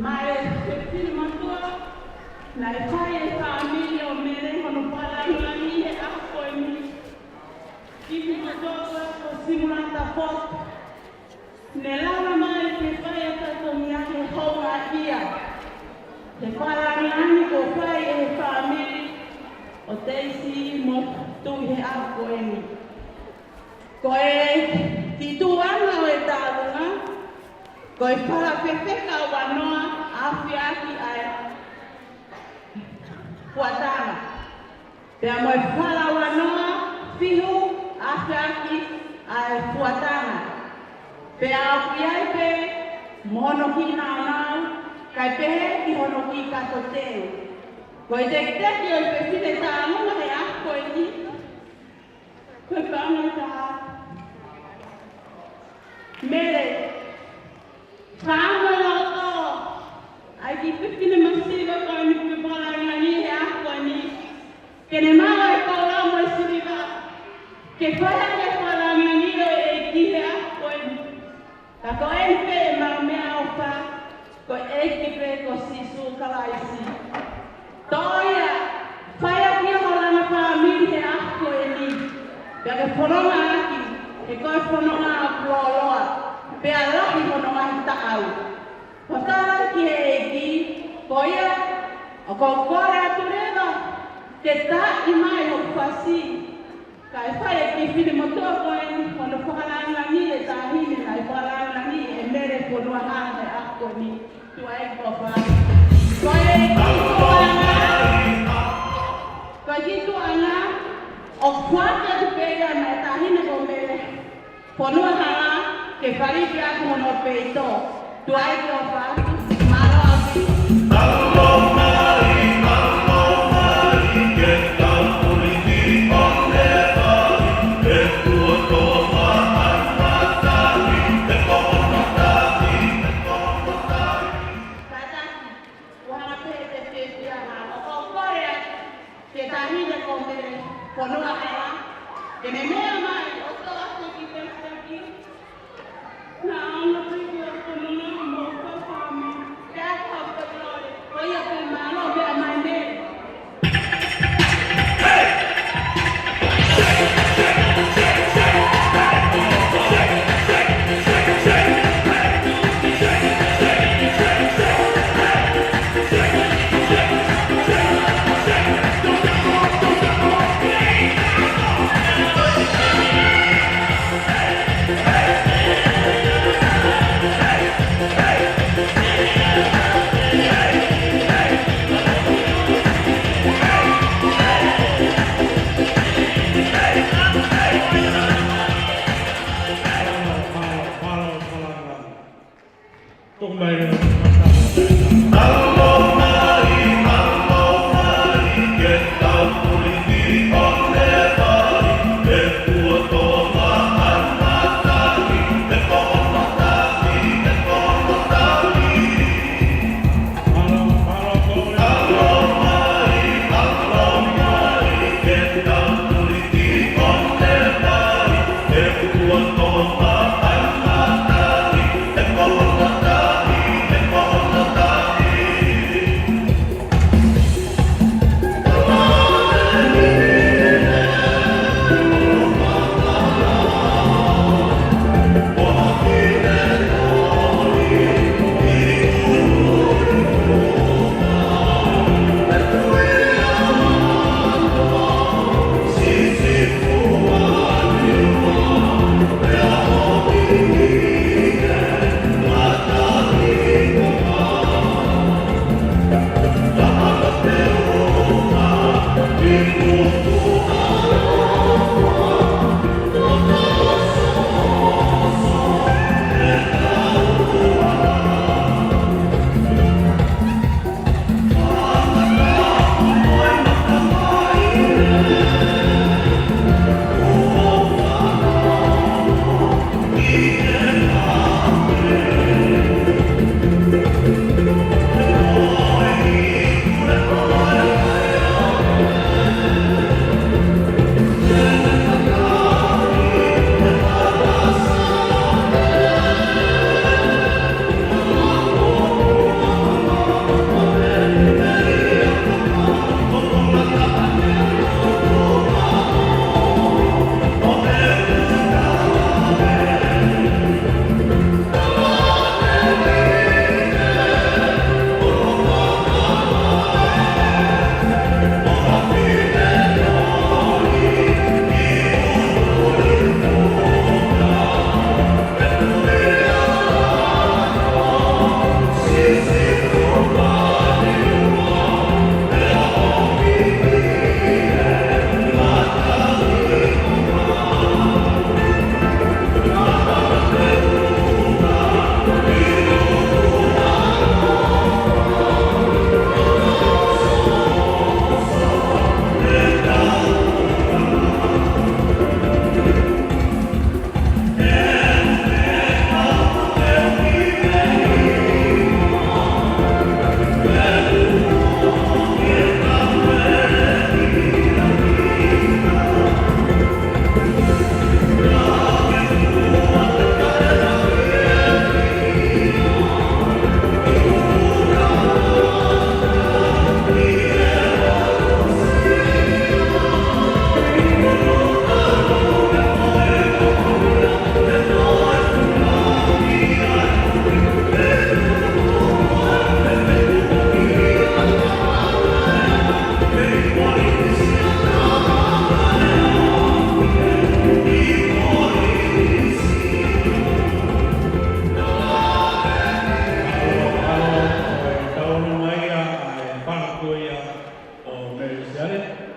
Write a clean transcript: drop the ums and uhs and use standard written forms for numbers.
Mae, kepili matua, na e pai e familia o mere hono palangi e ako e mi. Iwi matua o simulata pot. Ne lana mai ke pai e tato miake honga ia. Te palangi o pai e familia o teisi mo tuhi ako e mi. Ko e tituanga o e tālunga, ko e whakawhewheka o wanoa awhiaki ai puatanga. Pea mo e whala wanoa whihu awhiaki ai puatanga. Pea au ai pe mohono ki nānau, kai pehe ki hono ki kato teo. Ko e teki o i pewhine tānunga he ako e ni. Ko e whanga tā. Mere, whāma loto, ai ki whiwhine masiva koe ni pipalanga ni he ako ni. Kene mawa e kauramo e siriva, ke whaia ke whalanga ni o e ki he ako ni. Ka ko e whe e mau mea o wha, ko e ki pe ko sisu kalaisi. Toia, whaia ki o lana whaamiri he ako e ni. Pea ke whanonga aki, e koe whanonga a puoloa. Pea lahi hono ai tāu. Whatara ki he eki, ko ia, o ko kore atu rewa, te tā i mai o whasi. Ka e whai e ki whine motua koe ni, hono whakaranga ni e tāhine, na e whakaranga ni e mere whanua hane ako ni, tua e kopa. Ko e ki tuanga, ko e ki tuanga, o whaka tu pega na e tāhine ko mere, whanua hana, que parece como no peito, tu hay que ofar, malo aquí. Got it?